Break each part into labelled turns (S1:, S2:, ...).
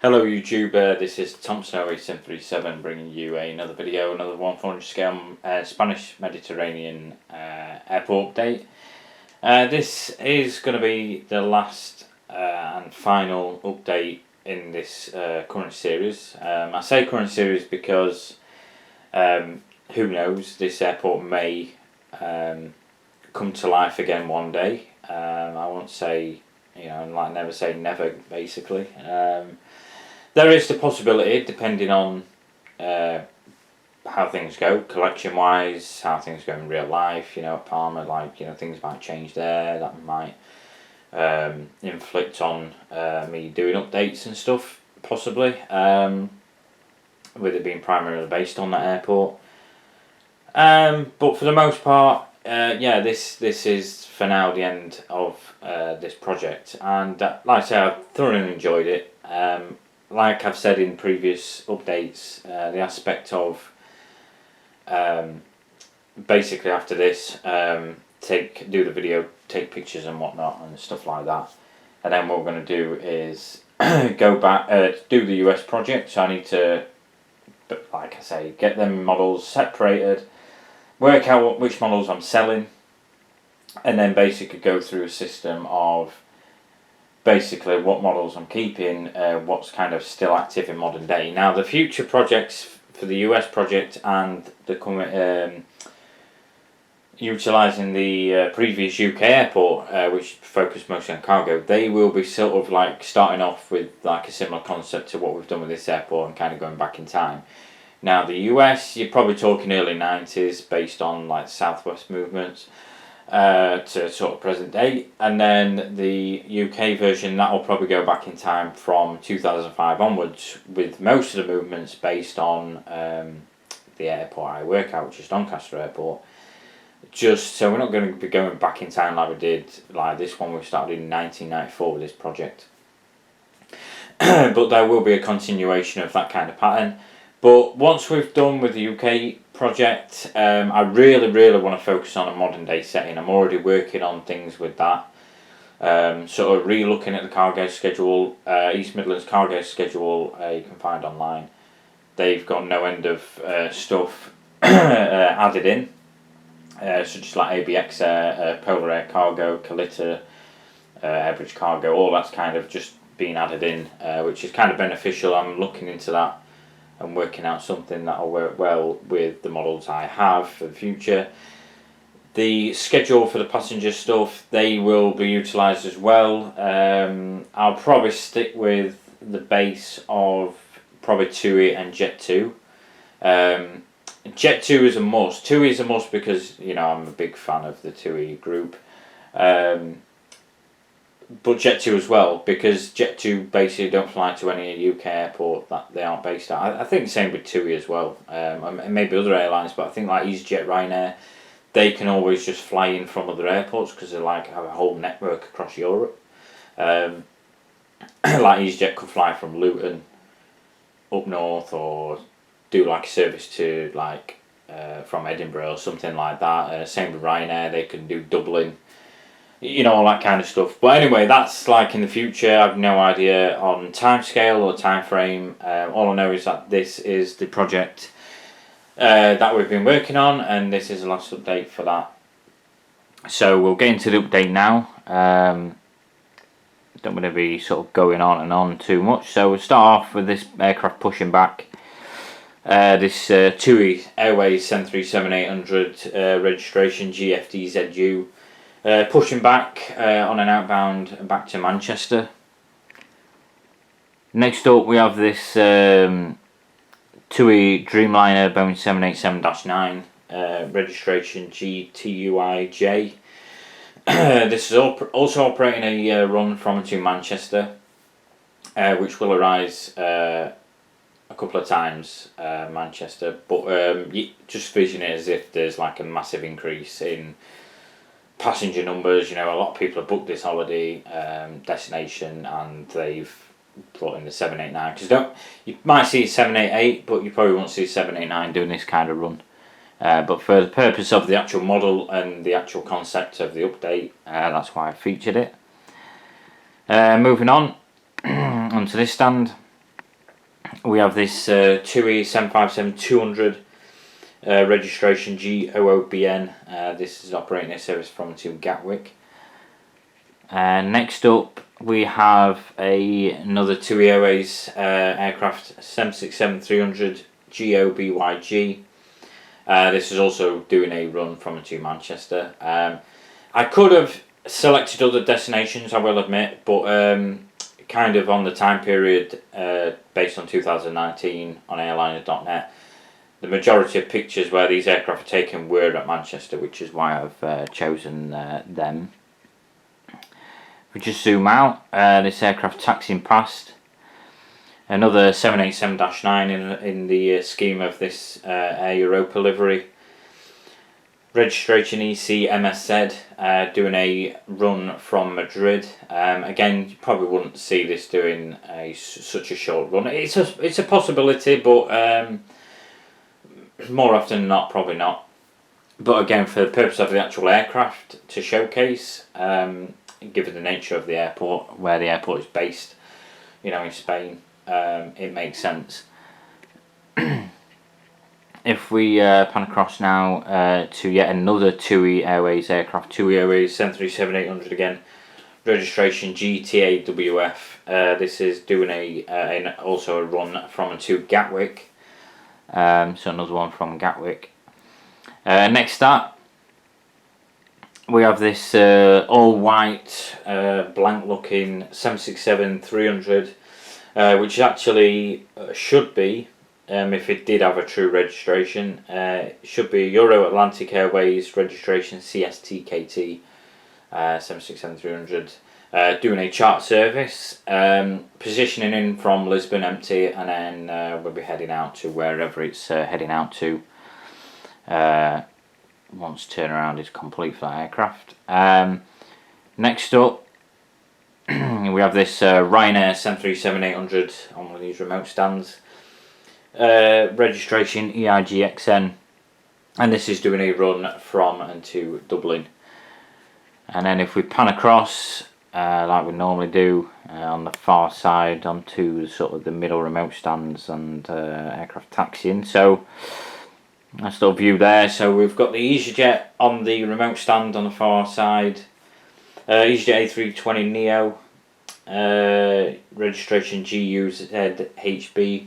S1: Hello YouTube, this is Tom Snow 737 bringing you another video, another 1/400 scale Spanish Mediterranean airport update. This is going to be the last and final update in this current series. I say current series because who knows, this airport may come to life again one day. I won't say, like never say never basically. There is the possibility, depending on how things go, collection-wise, how things go in real life. At Palma, things might change there. That might inflict on me doing updates and stuff, possibly. With it being primarily based on that airport. But for the most part, this is for now the end of this project, and like I say, I've thoroughly enjoyed it. Like I've said in previous updates, the aspect of basically after this, do the video, take pictures and whatnot and stuff like that, and then what we're going to do is go back do the US project. So I need to, like I say, get them models separated, work out which models I'm selling, and then basically go through a system of basically what models I'm keeping, what's kind of still active in modern day. Now the future projects for the US project and the utilising the previous UK airport, which focused mostly on cargo, they will be sort of like starting off with like a similar concept to what we've done with this airport and kind of going back in time. Now the US, you're probably talking early 90s based on like Southwest movements. To sort of present day, and then the UK version, that will probably go back in time from 2005 onwards, with most of the movements based on the airport I work at, which is Doncaster Airport. Just so we're not going to be going back in time like we did, like this one we started in 1994 with this project. But there will be a continuation of that kind of pattern. But once we've done with the UK project, I really want to focus on a modern day setting. I'm already working on things with that. Sort of re-looking at the cargo schedule, East Midlands cargo schedule, you can find online. They've got no end of stuff added in, such as like ABX Air, Polar Air Cargo, Calita, Average Cargo, all that's kind of just being added in, which is kind of beneficial. I'm looking into that and working out something that will work well with the models I have for the future. The schedule for the passenger stuff, they will be utilised as well. I'll probably stick with the base of probably TUI and Jet2. Jet2 is a must. TUI is a must because I'm a big fan of the TUI group. But Jet2 as well, because Jet2 basically don't fly to any UK airport that they aren't based at. I think the same with TUI as well, and maybe other airlines, but I think like EasyJet, Ryanair, they can always just fly in from other airports because they have a whole network across Europe. Like EasyJet could fly from Luton up north, or do like a service to from Edinburgh or something like that. Same with Ryanair, they can do Dublin. All that kind of stuff. But anyway, that's like in the future. I have no idea on timescale or time frame. All I know is that this is the project that we've been working on, and this is the last update for that. So we'll get into the update now. Don't want to be sort of going on and on too much. So we'll start off with this aircraft pushing back. This TUI Airways 737-800 registration GFDZU. Pushing back on an outbound back to Manchester. Next up we have this TUI Dreamliner Boeing 787-9 registration GTUIJ. This is also operating a run from and to Manchester, which will arise a couple of times Manchester, but just vision it as if there's like a massive increase in passenger numbers. A lot of people have booked this holiday destination and they've brought in the 789, because you might see 788, but you probably won't see 789 doing this kind of run. But for the purpose of the actual model and the actual concept of the update, that's why I featured it. Moving on onto this stand. We have this TUI 757-200 registration GOOBN. This is operating a service from to Gatwick. Next up, we have another TUI Airways aircraft 767-300 GOBYG. This is also doing a run from and to Manchester. I could have selected other destinations, I will admit, but kind of on the time period based on 2019 on airliner.net, the majority of pictures where these aircraft are taken were at Manchester, which is why I've chosen them. If we just zoom out, this aircraft taxiing past. Another 787-9 in the scheme of this Air Europa livery. Registration EC MSZ, doing a run from Madrid. Again, you probably wouldn't see this doing such a short run. It's a possibility, but more often than not, probably not. But again, for the purpose of the actual aircraft to showcase, given the nature of the airport, where the airport is based, in Spain, it makes sense. If we pan across now to yet another TUI Airways aircraft, TUI Airways 737-800 again, registration GTAWF. This is doing also a run from and to Gatwick. So another one from Gatwick. Next up, we have this all white, blank looking 767-300, which actually should be, if it did have a true registration, should be Euro Atlantic Airways registration CSTKT 767-300, doing a charter service, positioning in from Lisbon empty, and then we'll be heading out to wherever it's heading out to once turnaround is complete for that aircraft. Next up, we have this Ryanair 737-800 on one of these remote stands. Registration EIGXN, and this is doing a run from and to Dublin. And then if we pan across, like we normally do, on the far side onto sort of the middle remote stands and aircraft taxiing. So nice little view there. So we've got the EasyJet on the remote stand on the far side. EasyJet A320neo, registration GUZHB.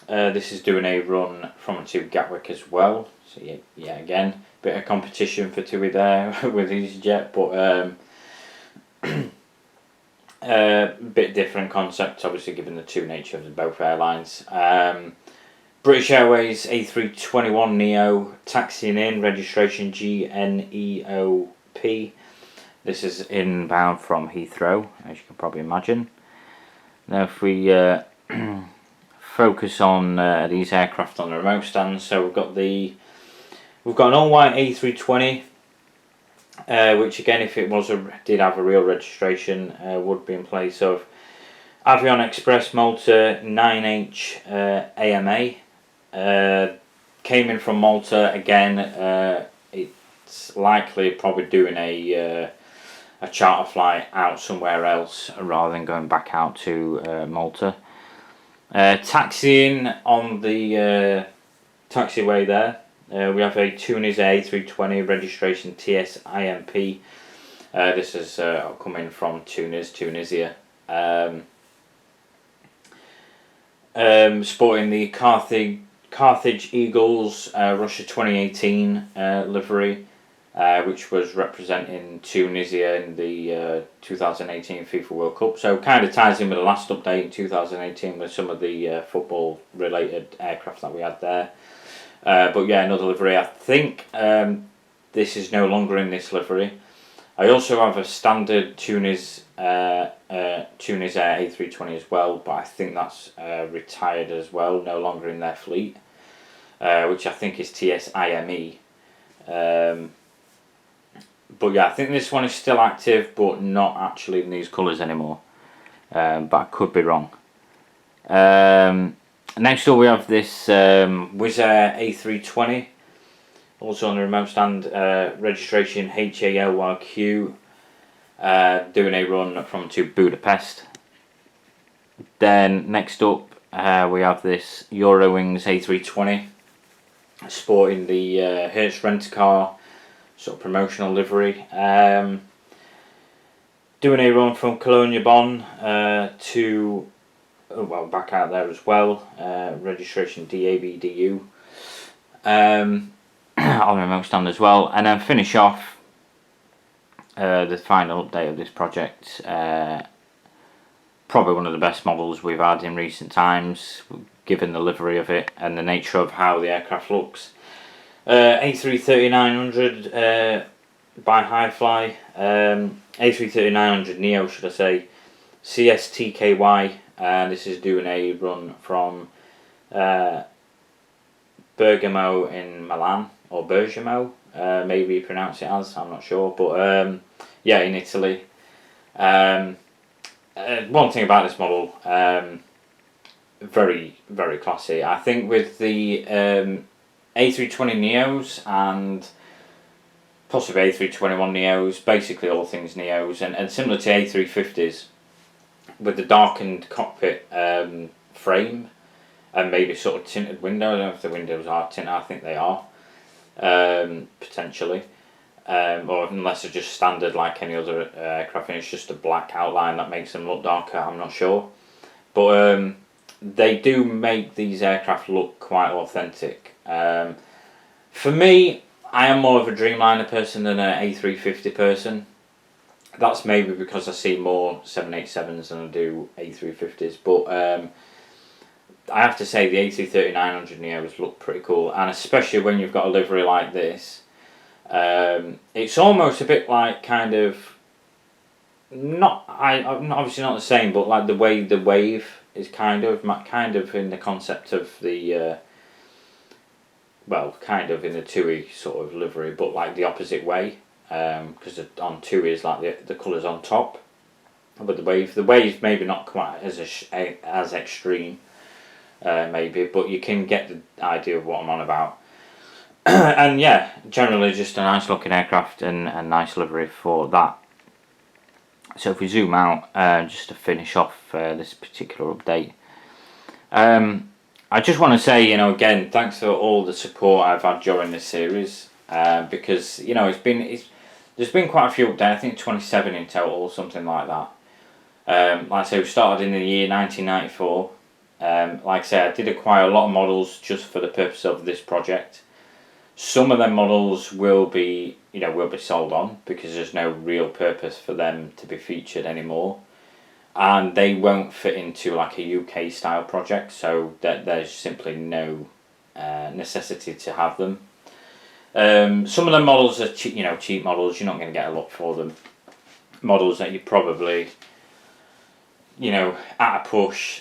S1: This is doing a run from and to Gatwick as well. So yeah, again, bit of competition for TUI there with EasyJet, but bit different concept, obviously, given the two natures of both airlines. British Airways A321neo taxiing in, registration GNEOP. This is inbound from Heathrow, as you can probably imagine. Now if we focus on these aircraft on the remote stands, so we've got an all-white A320, which again, if it did have a real registration, would be in place of Avion Express Malta 9H AMA. Came in from Malta again. It's likely probably doing a charter flight out somewhere else rather than going back out to Malta. Taxiing on the taxiway there, we have a Tunisia A320 registration TSIMP. This is coming from Tunisia. Sporting the Carthage Eagles Russia 2018 livery, which was representing Tunisia in the 2018 FIFA World Cup. So kind of ties in with the last update in 2018 with some of the football related aircraft that we had there. But yeah, another livery. I think this is no longer in this livery. I also have a standard Tunis Air A320 as well, but I think that's retired as well, no longer in their fleet, which I think is TSIME. But yeah, I think this one is still active, but not actually in these colours anymore. But I could be wrong. Next up, we have this Wizz Air A320, also on the remote stand, registration HALYQ, doing a run from to Budapest. Then next up, we have this Eurowings A320 sporting the Hertz Rent-A-Car sort of promotional livery. Doing a run from Cologne Bonn to back out there as well. Registration DABDU on remote stand as well, and then finish off the final update of this project. Probably one of the best models we've had in recent times, given the livery of it and the nature of how the aircraft looks. A330-900 by Hi-Fly, A330-900 Neo should I say, CSTKY. This is doing a run from Bergamo in Milan, or Bergamo, maybe you pronounce it as, I'm not sure, but yeah, in Italy. One thing about this model, very, very classy. I think with the A320 Neos and possibly A321 Neos, basically all things Neos, and similar to A350s, with the darkened cockpit frame and maybe sort of tinted windows. I don't know if the windows are tinted, I think they are, potentially. Or unless they're just standard like any other aircraft and it's just a black outline that makes them look darker, I'm not sure. But they do make these aircraft look quite authentic. For me, I am more of a Dreamliner person than an A350 person. That's maybe because I see more 787s than I do A350s, but I have to say the A330-900 Neos look pretty cool, and especially when you've got a livery like this. It's almost a bit like kind of I'm obviously not the same, but like the way the Wave is kind of in the concept of the kind of in the TUI sort of livery, but like the opposite way, because on TUI is like the colours on top, but the Wave maybe not quite as extreme, maybe, but you can get the idea of what I'm on about. And yeah, generally just a nice looking aircraft and a nice livery for that. So if we zoom out, just to finish off this particular update, I just want to say, again, thanks for all the support I've had during this series, because there's been quite a few updates. I think 27 in total, something like that. Like I say, we started in the year 1994. Like I say, I did acquire a lot of models just for the purpose of this project. Some of them models will be sold on because there's no real purpose for them to be featured anymore, and they won't fit into like a UK style project, so that there's simply no necessity to have them. Some of the models are cheap models. You're not going to get a lot for them. Models that you probably at a push,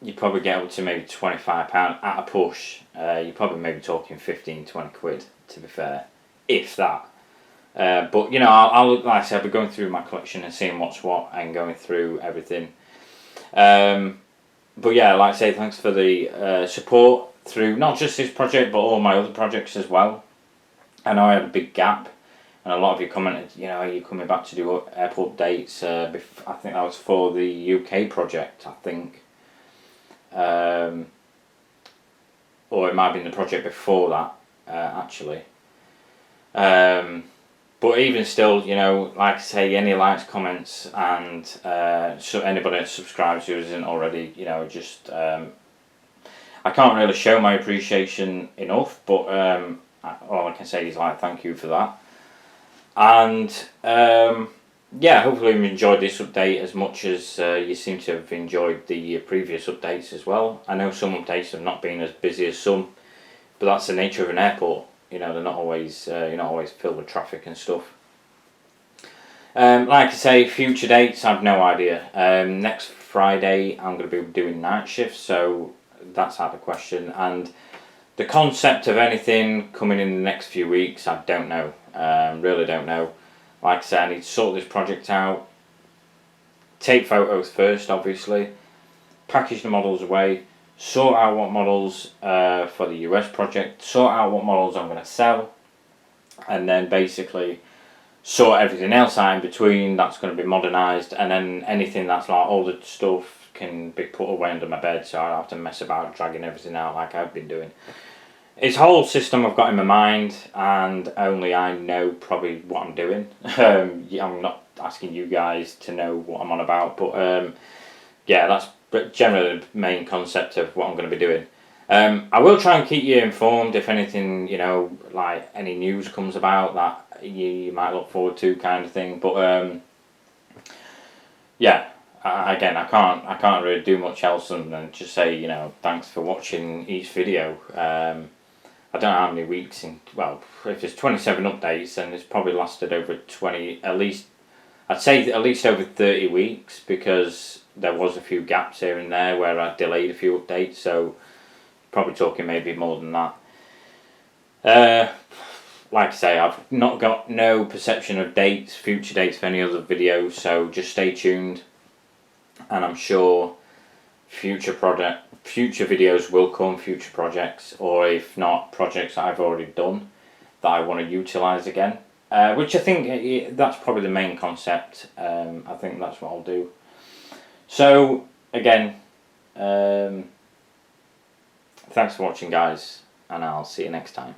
S1: you probably get up to maybe £25 at a push. You're probably maybe talking 15-20 quid, to be fair, if that. But I'll like I said, I'll be going through my collection and seeing what's what and going through everything. But yeah, like I say, thanks for the support through not just this project but all my other projects as well. I know I had a big gap, and a lot of you commented, are you coming back to do airport updates? I think that was for the UK project, I think. Or it might have been the project before that, actually. But even still, like I say, any likes, comments, and so anybody that subscribes who isn't already, just I can't really show my appreciation enough. But all I can say is thank you for that. And yeah, hopefully you've enjoyed this update as much as you seem to have enjoyed the previous updates as well. I know some updates have not been as busy as some, but that's the nature of an airport. They're not always you're not always filled with traffic and stuff. Like I say, future dates, I've no idea. Next Friday I'm going to be doing night shifts, so that's out of the question. And the concept of anything coming in the next few weeks, I don't know. Really don't know. Like I said, I need to sort this project out, take photos first, obviously, package the models away, sort out what models for the US project, sort out what models I'm going to sell, and then basically sort everything else out in between. That's going to be modernised, and then anything that's like older stuff can be put away under my bed, so I don't have to mess about dragging everything out like I've been doing. It's a whole system I've got in my mind, and only I know probably what I'm doing. I'm not asking you guys to know what I'm on about, but yeah, that's generally the main concept of what I'm going to be doing. I will try and keep you informed if anything, like any news comes about that you might look forward to, kind of thing. But yeah, again, I can't really do much else than just say, thanks for watching each video. I don't know how many weeks well, if there's 27 updates, then it's probably lasted over 20, at least, I'd say at least over 30 weeks, because there was a few gaps here and there where I delayed a few updates, so probably talking maybe more than that. Like I say, I've not got no perception of future dates for any other videos, so just stay tuned, and I'm sure future videos will come, future projects, or if not, projects that I've already done that I want to utilise again, which I think that's probably the main concept. I think that's what I'll do. So again, thanks for watching, guys, and I'll see you next time.